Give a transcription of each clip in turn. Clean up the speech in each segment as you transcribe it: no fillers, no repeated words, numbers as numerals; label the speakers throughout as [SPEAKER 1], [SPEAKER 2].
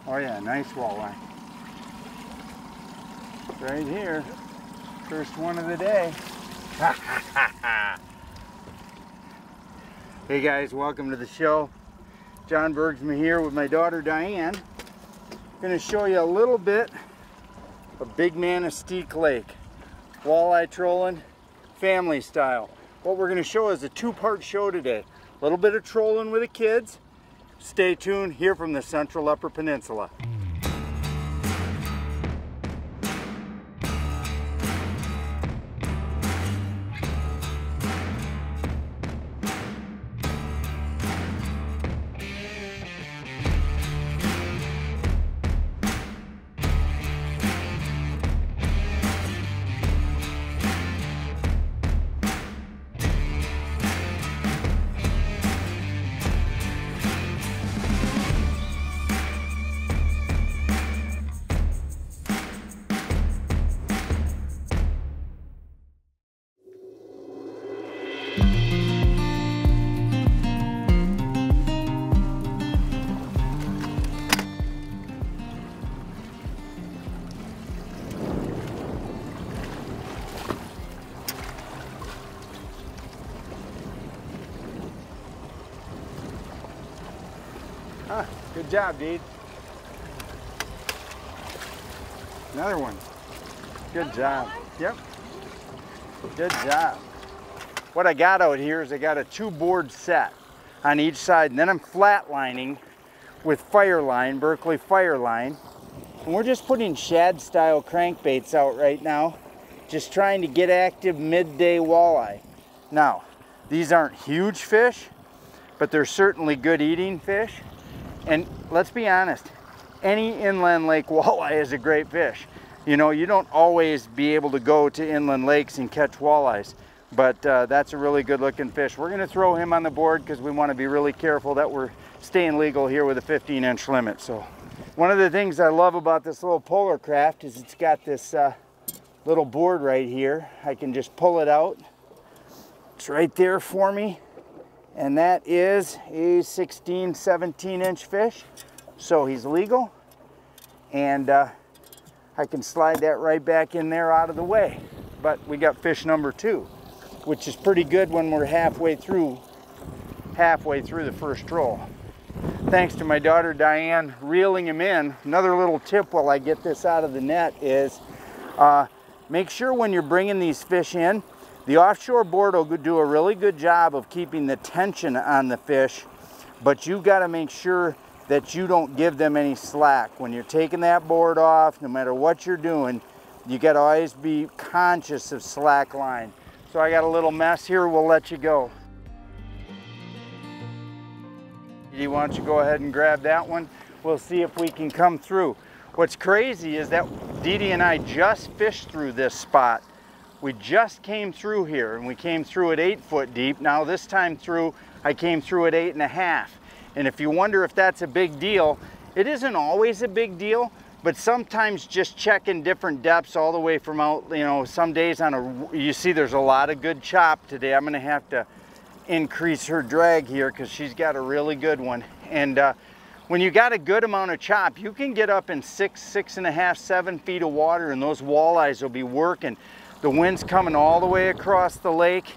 [SPEAKER 1] Oh yeah, nice walleye. Right here. First one of the day. Hey guys, welcome to the show. John Bergsma here with my daughter Diane. I'm going to show you a little bit of Big Manistique Lake. Walleye trolling, family style. What we're going to show is a two-part show today. A little bit of trolling with the kids. Stay tuned, here from the central Upper Peninsula. Huh, good job, dude. Another one. Good job. Yep. Good job. What I got out here is I got a 2-board set on each side, and then I'm flatlining with Fireline, Berkeley Fireline. And we're just putting shad style crankbaits out right now, just trying to get active midday walleye. Now, these aren't huge fish, but they're certainly good eating fish. And let's be honest, any inland lake walleye is a great fish. You know, you don't always be able to go to inland lakes and catch walleyes, but that's a really good looking fish. We're gonna throw him on the board because we want to be really careful that we're staying legal here with a 15-inch limit. So one of the things I love about this little Polar Kraft is it's got this little board right here. I can just pull it out. It's right there for me. And that is a 16, 17-inch fish. So he's legal. And I can slide that right back in there out of the way. But we got fish number 2, which is pretty good when we're halfway through the first troll. Thanks to my daughter Diane reeling him in. Another little tip while I get this out of the net is make sure when you're bringing these fish in, the offshore board will do a really good job of keeping the tension on the fish, but you got to make sure that you don't give them any slack. When you're taking that board off, no matter what you're doing, you got to always be conscious of slack line. So I got a little mess here, we'll let you go. Why don't you go ahead and grab that one? We'll see if we can come through. What's crazy is that Dee Dee and I just fished through this spot. We just came through here, and we came through at 8 foot deep. Now this time through, I came through at 8.5. And if you wonder if that's a big deal, it isn't always a big deal, but sometimes just checking different depths all the way from out, you know, some days you see there's a lot of good chop today. I'm gonna have to increase her drag here because she's got a really good one. And when you got a good amount of chop, you can get up in 6, 6.5, 7 feet of water, and those walleyes will be working. The wind's coming all the way across the lake,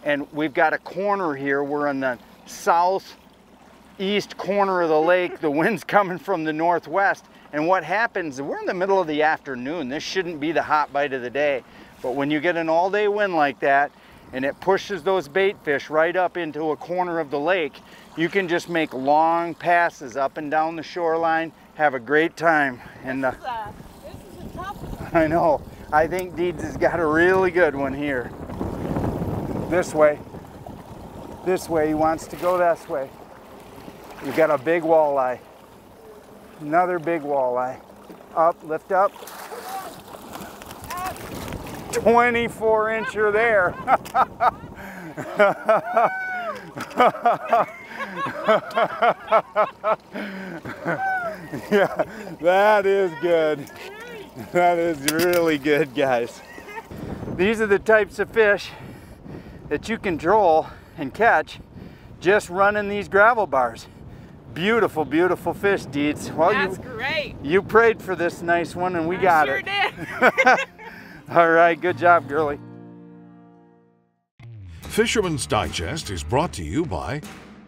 [SPEAKER 1] and we've got a corner here. We're in the southeast corner of the lake. The wind's coming from the northwest, and what happens, we're in the middle of the afternoon. This shouldn't be the hot bite of the day, but when you get an all-day wind like that, and it pushes those bait fish right up into a corner of the lake, you can just make long passes up and down the shoreline, have a great time. And
[SPEAKER 2] this is a tough one.
[SPEAKER 1] I know. I think Deeds has got a really good one here. This way. This way. He wants to go this way. You've got a big walleye. Another big walleye. Up, lift up. 24-incher there. Yeah, that is good. That is really good, guys. These are the types of fish that you control and catch just running these gravel bars. Beautiful, beautiful fish, Deeds. Well,
[SPEAKER 2] That's great.
[SPEAKER 1] You prayed for this nice one, and we got
[SPEAKER 2] sure
[SPEAKER 1] it.
[SPEAKER 2] Did.
[SPEAKER 1] All right, good job, girlie.
[SPEAKER 3] Fisherman's Digest is brought to you by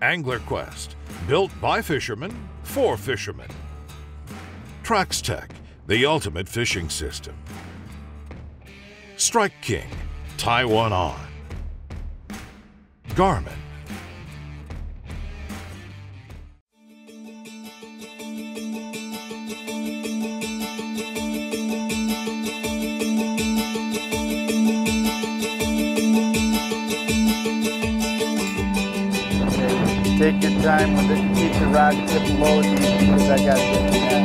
[SPEAKER 3] Angler Quest, built by fishermen for fishermen. Traxstech, the ultimate fishing system. Strike King, tie one on. Garmin.
[SPEAKER 1] Take your time with it and keep the rod tip low, because I got to get to that.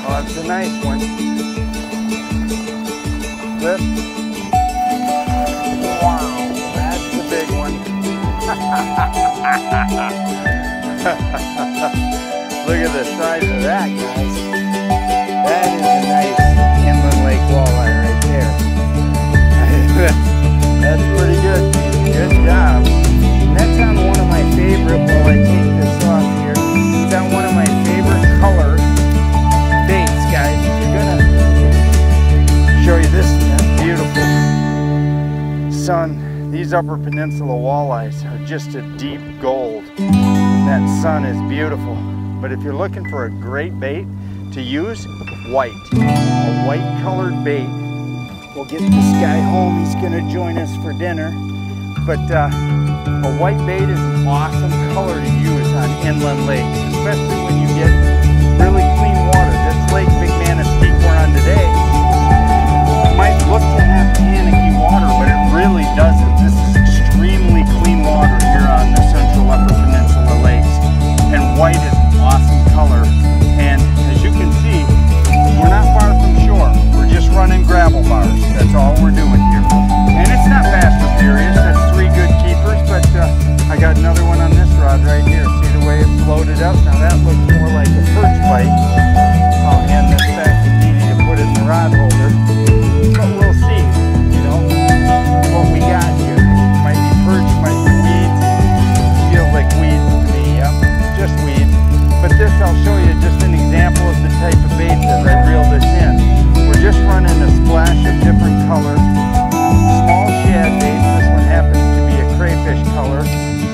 [SPEAKER 1] Oh, that's a nice one. Flip. Wow, that's a big one. Look at the size of that, guys. That is a nice inland lake walleye right there. That's pretty good. Good job. And that's on one of my favorite, while I take this off here, it's on one of my favorite color baits, guys. If you're gonna show you this, that's beautiful. Sun, these Upper Peninsula walleyes are just a deep gold. That sun is beautiful. But if you're looking for a great bait to use, white. A white colored bait. We'll get this guy home. He's gonna join us for dinner. But a white bait is an awesome color to use on inland lakes, especially when you get really clean water. This lake, Big Manistee we're on today, might look to have panicky water, but it really doesn't. This is extremely clean water here on the central Upper Peninsula lakes. And white is awesome color, and as you can see, we're not far from shore. We're just running gravel bars. That's all we're doing here, and it's not fast or furious. That's 3 good keepers, but I got another one on this rod right here. See the way it floated up? Now that looks more like a perch bite. I'll hand this back to Dee to put in the rod holder, but we'll see, you know, what we got here. Might be perch, might be weeds. Feels like weeds to me, yep, just weeds. But this, I'll show you just an example of the type of baits as I reel this in. We're just running a splash of different colors. Small shad baits. This one happens to be a crayfish color.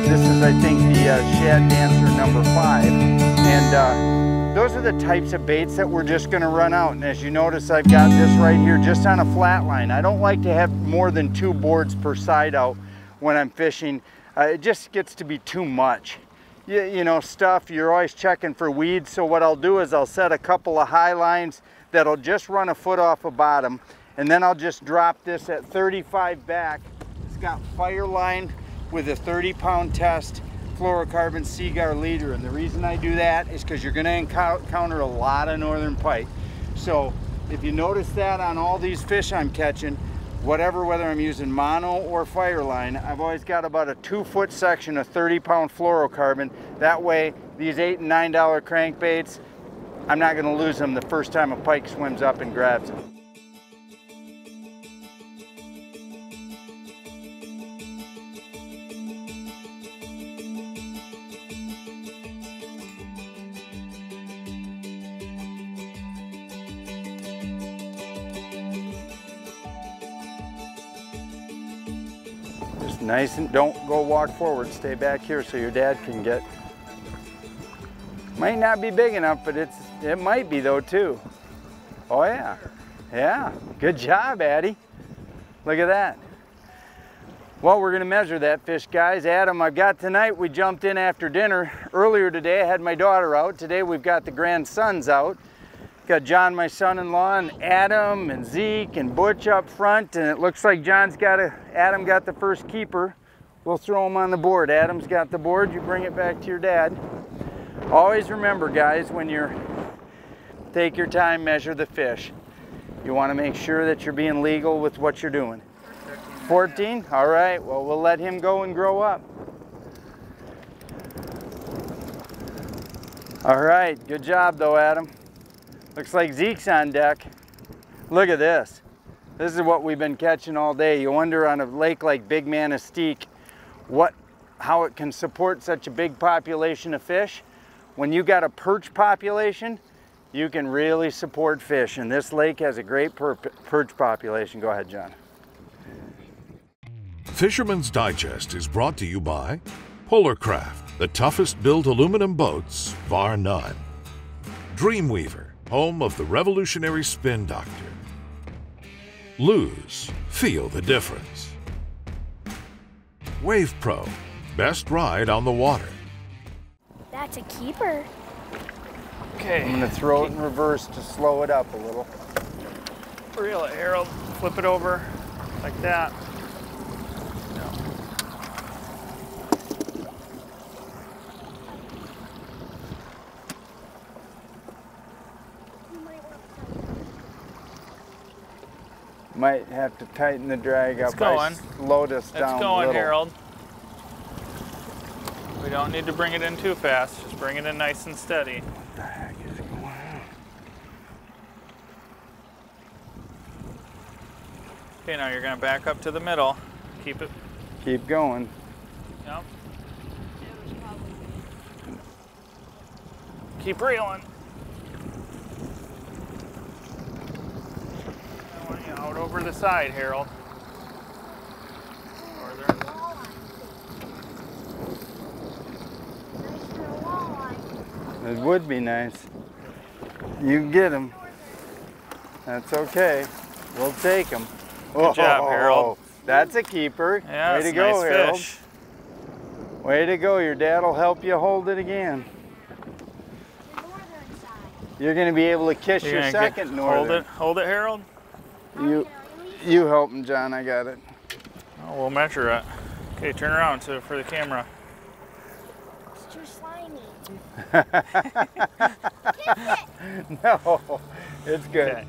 [SPEAKER 1] This is, I think, the Shad Dancer number 5. And those are the types of baits that we're just going to run out. And as you notice, I've got this right here just on a flat line. I don't like to have more than 2 boards per side out when I'm fishing. It just gets to be too much. You know, stuff, you're always checking for weeds, so what I'll do is I'll set a couple of high lines that'll just run a foot off the bottom, and then I'll just drop this at 35 back. It's got fire line with a 30-pound test fluorocarbon Seaguar leader, and the reason I do that is because you're going to encounter a lot of northern pike. So if you notice that on all these fish I'm catching, whether I'm using mono or fireline, I've always got about a 2-foot section of 30-pound fluorocarbon. That way, these $8 and $9 crankbaits, I'm not going to lose them the first time a pike swims up and grabs them. Nice, and don't go walk forward, stay back here so your dad can get. Might not be big enough, but it might be though too. Oh yeah, yeah, good job, Addie. Look at that. Well, we're gonna measure that fish, guys. Adam, I've got tonight, we jumped in after dinner. Earlier today, I had my daughter out. Today we've got the grandsons out. Got John, my son-in-law, and Adam and Zeke and Butch up front, and it looks like Adam got the first keeper. We'll throw him on the board. Adam's got the board, you bring it back to your dad. Always remember, guys, when take your time, measure the fish. You want to make sure that you're being legal with what you're doing. 14? All right, well, we'll let him go and grow up. All right, good job though, Adam. Looks like Zeke's on deck. Look at this. This is what we've been catching all day. You wonder on a lake like Big Manistee how it can support such a big population of fish. When you got a perch population, you can really support fish, and this lake has a great perch population. Go ahead, John.
[SPEAKER 3] Fisherman's Digest is brought to you by Kraft, the toughest built aluminum boats, bar none. Dreamweaver, home of the revolutionary spin doctor. Lose, feel the difference. WavePro, best ride on the water.
[SPEAKER 4] That's a keeper.
[SPEAKER 1] Okay. I'm gonna throw it in reverse to slow it up a little.
[SPEAKER 5] Reel it, Harold. Flip it over like that.
[SPEAKER 1] Might have to tighten the drag up.
[SPEAKER 5] It's going.
[SPEAKER 1] Slowed us down
[SPEAKER 5] It's going,
[SPEAKER 1] a little.
[SPEAKER 5] Harold. We don't need to bring it in too fast. Just bring it in nice and steady.
[SPEAKER 1] What the heck is going on?
[SPEAKER 5] Okay, now you're going to back up to the middle. Keep it.
[SPEAKER 1] Keep going.
[SPEAKER 5] Yep. Keep reeling. I want you out over the side, Harold.
[SPEAKER 1] It would be nice. You can get them. That's okay. We'll take them.
[SPEAKER 5] Good job, Harold.
[SPEAKER 1] That's a keeper.
[SPEAKER 5] Yeah,
[SPEAKER 1] way to go,
[SPEAKER 5] nice
[SPEAKER 1] Harold.
[SPEAKER 5] fish.
[SPEAKER 1] Way to go. Your dad will help you hold it again. You're going to be able to kiss your second northern.
[SPEAKER 5] Hold it, Harold.
[SPEAKER 1] You help him, John. I got it.
[SPEAKER 5] Oh, we'll measure it. Okay, turn around for the camera.
[SPEAKER 4] It's too slimy.
[SPEAKER 1] No, it's good.
[SPEAKER 5] Okay.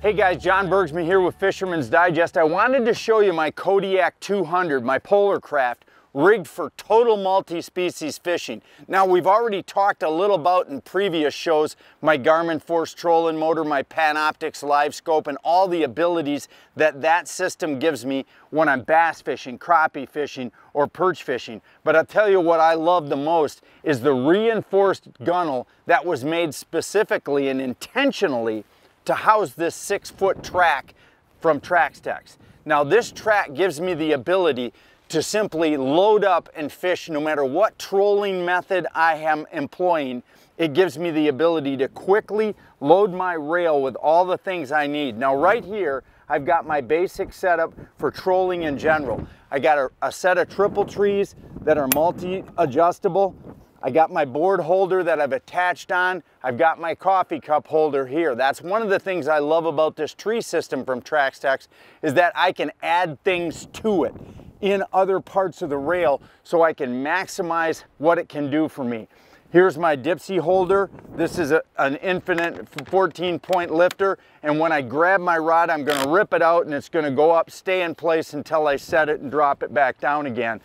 [SPEAKER 1] Hey guys, John Bergsman here with Fisherman's Digest. I wanted to show you my Kodiak 200, my polar craft, rigged for total multi-species fishing. Now, we've already talked a little about in previous shows my Garmin Force trolling motor, my Panoptix live scope, and all the abilities that that system gives me when I'm bass fishing, crappie fishing, or perch fishing. But I'll tell you what I love the most is the reinforced gunnel that was made specifically and intentionally to house this 6-foot track from Traxstech. Now, this track gives me the ability to simply load up and fish no matter what trolling method I am employing. It gives me the ability to quickly load my rail with all the things I need. Now right here, I've got my basic setup for trolling in general. I got a set of triple trees that are multi-adjustable. I got my board holder that I've attached on. I've got my coffee cup holder here. That's one of the things I love about this tree system from Traxstech is that I can add things to it in other parts of the rail so I can maximize what it can do for me. Here's my Dipsy holder. This is an infinite 14-point lifter, and when I grab my rod, I'm gonna rip it out and it's gonna go up, stay in place until I set it and drop it back down again.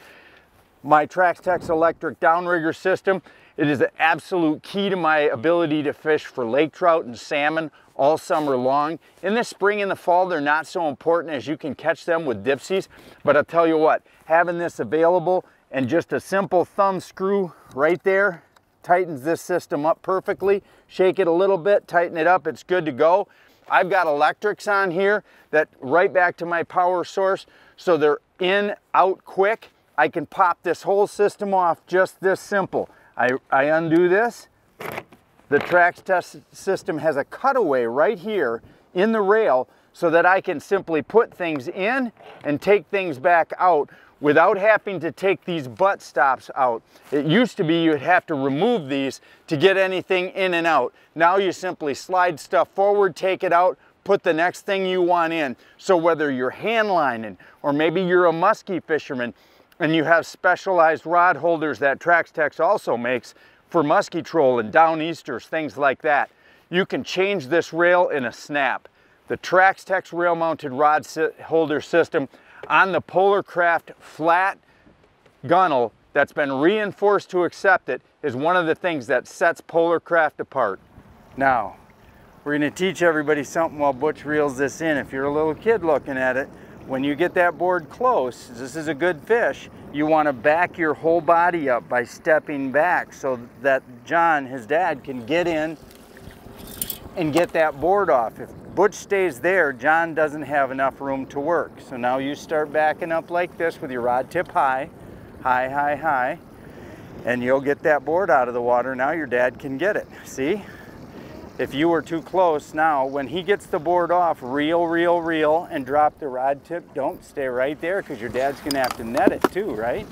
[SPEAKER 1] My Traxstech electric downrigger system, it is the absolute key to my ability to fish for lake trout and salmon all summer long. In the spring and the fall, they're not so important as you can catch them with Dipsies, but I'll tell you what, having this available and just a simple thumb screw right there tightens this system up perfectly. Shake it a little bit, tighten it up, it's good to go. I've got electrics on here that right back to my power source, so they're in, out quick. I can pop this whole system off just this simple. I undo this. The Traxstech system has a cutaway right here in the rail so that I can simply put things in and take things back out without having to take these butt stops out. It used to be you'd have to remove these to get anything in and out. Now you simply slide stuff forward, take it out, put the next thing you want in. So whether you're hand lining or maybe you're a muskie fisherman and you have specialized rod holders that Traxstech also makes for muskie trolling, downeasters, things like that, you can change this rail in a snap. The Traxstech rail mounted rod holder system on the Polar Craft flat gunnel that's been reinforced to accept it is one of the things that sets Polar Kraft apart. Now, we're going to teach everybody something while Butch reels this in. If you're a little kid looking at it, when you get that board close, this is a good fish, you want to back your whole body up by stepping back so that John, his dad, can get in and get that board off. If Butch stays there, John doesn't have enough room to work. So now you start backing up like this with your rod tip high, high, high, high, and you'll get that board out of the water. Now your dad can get it. See? If you were too close, now when he gets the board off, reel, reel, reel, and drop the rod tip. Don't stay right there because your dad's gonna have to net it too, right?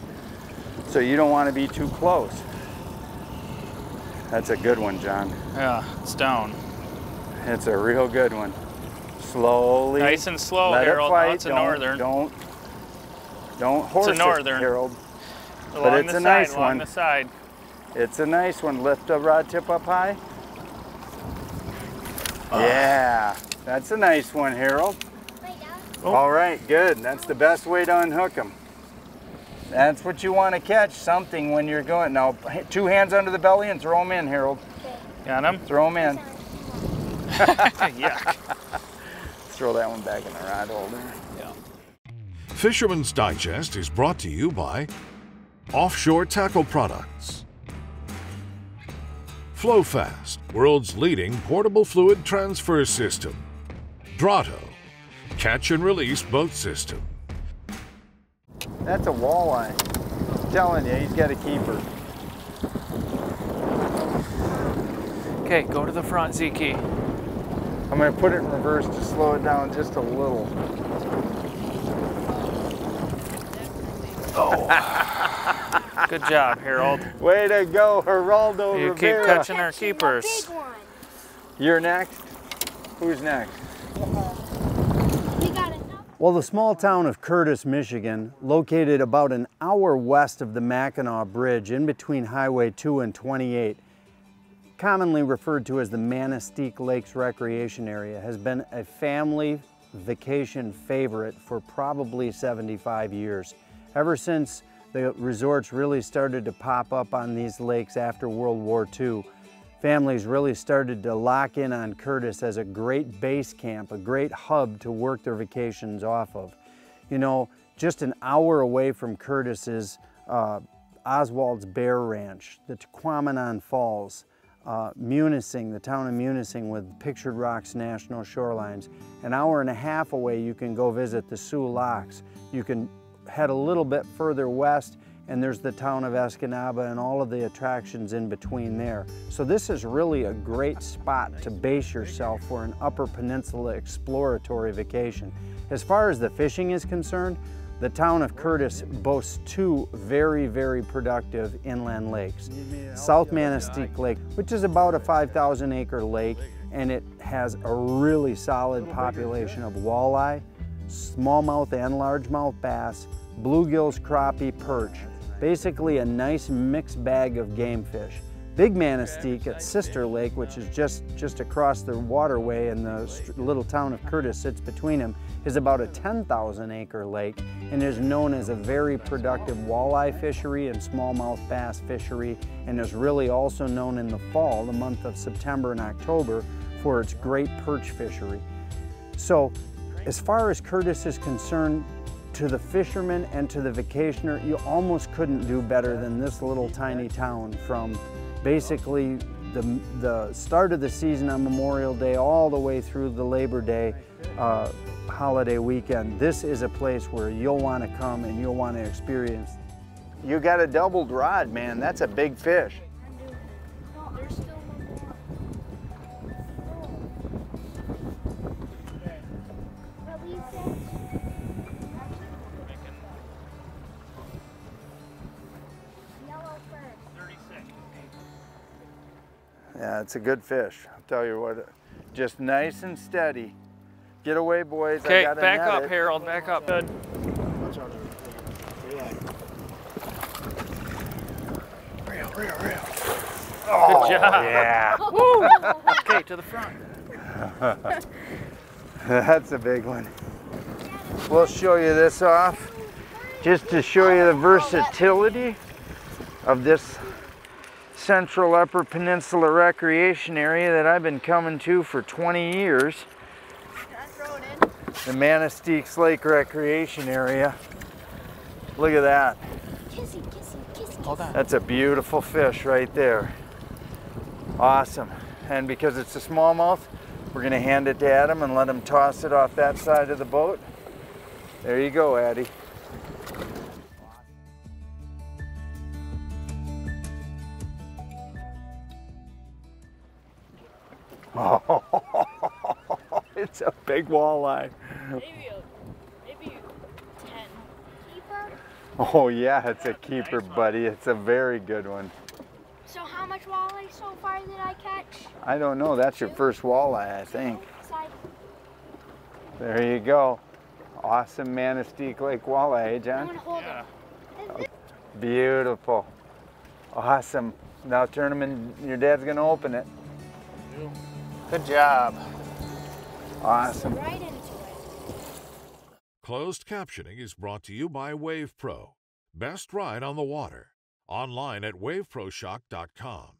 [SPEAKER 1] So you don't want to be too close. That's a good one, John.
[SPEAKER 5] Yeah, it's down.
[SPEAKER 1] It's a real good one. Slowly.
[SPEAKER 5] Nice and slow,
[SPEAKER 1] let
[SPEAKER 5] Harold.
[SPEAKER 1] it fight.
[SPEAKER 5] Oh, it's a northern.
[SPEAKER 1] Don't horse
[SPEAKER 5] it's a northern.
[SPEAKER 1] it, Harold.
[SPEAKER 5] Along
[SPEAKER 1] but it's
[SPEAKER 5] the
[SPEAKER 1] a
[SPEAKER 5] side,
[SPEAKER 1] nice
[SPEAKER 5] along
[SPEAKER 1] one.
[SPEAKER 5] the side.
[SPEAKER 1] It's a nice one. Lift the rod tip up high. Yeah, that's a nice one, Harold.
[SPEAKER 5] Oh.
[SPEAKER 1] All right, good. That's the best way to unhook them. That's what you want to catch, something when you're going. Now, 2 hands under the belly and throw them in, Harold.
[SPEAKER 5] Got him?
[SPEAKER 1] Throw them in.
[SPEAKER 5] Yuck.
[SPEAKER 1] Throw that one back in the rod holder.
[SPEAKER 5] Yeah.
[SPEAKER 3] Fisherman's Digest is brought to you by Offshore Tackle Products, Flo-Fast, world's leading portable fluid transfer system, Drotto, catch and release boat system.
[SPEAKER 1] That's a walleye. I'm telling you, he's got a keeper.
[SPEAKER 5] Okay, go to the front, Zeke.
[SPEAKER 1] I'm going to put it in reverse to slow it down just a little.
[SPEAKER 5] Oh. Good job, Harold.
[SPEAKER 1] Way to go, Geraldo
[SPEAKER 5] You
[SPEAKER 1] Rivera.
[SPEAKER 5] keep catching our keepers.
[SPEAKER 4] Big one.
[SPEAKER 1] You're next? Who's next?
[SPEAKER 4] We got enough.
[SPEAKER 1] Well, the small town of Curtis, Michigan, located about an hour west of the Mackinac Bridge in between Highway 2 and 28, commonly referred to as the Manistee Lakes Recreation Area, has been a family vacation favorite for probably 75 years. Ever since the resorts really started to pop up on these lakes after World War II, families really started to lock in on Curtis as a great base camp, a great hub to work their vacations off of. You know, just an hour away from Curtis is Oswald's Bear Ranch, the Tequamanon Falls, Munising, the town of Munising with Pictured Rocks National Shorelines. An hour and a half away you can go visit the Sioux Locks. You can head a little bit further west and there's the town of Escanaba and all of the attractions in between there. So this is really a great spot to base yourself for an Upper Peninsula exploratory vacation. As far as the fishing is concerned, the town of Curtis boasts 2 very, very productive inland lakes. South Manistee Lake, which is about a 5,000 acre lake, and it has a really solid population of walleye, smallmouth and largemouth bass, bluegills, crappie, perch. Basically a nice mixed bag of game fish. Big Manistee at Sister Lake, which is just across the waterway and the little town of Curtis sits between them, is about a 10,000 acre lake and is known as a very productive walleye fishery and smallmouth bass fishery, and is really also known in the fall, the month of September and October, for its great perch fishery. So as far as Curtis is concerned, to the fisherman and to the vacationer, you almost couldn't do better than this little tiny town. From basically the start of the season on Memorial Day all the way through the Labor Day holiday weekend. This is a place where you'll want to come and you'll want to experience. You got a doubled rod, man. That's a big fish.
[SPEAKER 4] No, there's still one more. Release it. Yellow first.
[SPEAKER 1] Yeah, it's a good fish. I'll tell you what, just nice and steady. Get away, boys.
[SPEAKER 5] Okay,
[SPEAKER 1] I gotta
[SPEAKER 5] back
[SPEAKER 1] net
[SPEAKER 5] up,
[SPEAKER 1] it.
[SPEAKER 5] Harold, back up. Good.
[SPEAKER 1] Reel.
[SPEAKER 5] Good job.
[SPEAKER 1] Yeah.
[SPEAKER 5] Woo! Okay, to the front.
[SPEAKER 1] That's a big one. We'll show you this off just to show you the versatility of this central Upper Peninsula recreation area that I've been coming to for 20 years.
[SPEAKER 2] Can I throw it in?
[SPEAKER 1] The Manisteeks Lake Recreation Area. Look at that.
[SPEAKER 4] Kissy, kissy, kissy.
[SPEAKER 5] Hold on.
[SPEAKER 1] That's a beautiful fish right there. Awesome. And because it's a smallmouth, we're gonna hand it to Adam and let him toss it off that side of the boat. There you go, Addie. Oh, it's a big walleye.
[SPEAKER 2] Maybe 10.
[SPEAKER 4] Keeper.
[SPEAKER 1] Oh yeah, it's a keeper, buddy. It's a very good one.
[SPEAKER 4] So how much walleye so far did I catch?
[SPEAKER 1] I don't know, that's your first walleye, I think.
[SPEAKER 4] Side.
[SPEAKER 1] There you go. Awesome Manisteek Lake walleye, eh,
[SPEAKER 4] I'm
[SPEAKER 1] John?
[SPEAKER 4] gonna hold
[SPEAKER 5] Yeah.
[SPEAKER 4] it.
[SPEAKER 1] Beautiful. Awesome. Now turn them in, your dad's gonna open it.
[SPEAKER 5] Good job.
[SPEAKER 1] Awesome.
[SPEAKER 4] Right into it.
[SPEAKER 3] Closed captioning is brought to you by WavePro. Best ride on the water. Online at waveproshock.com.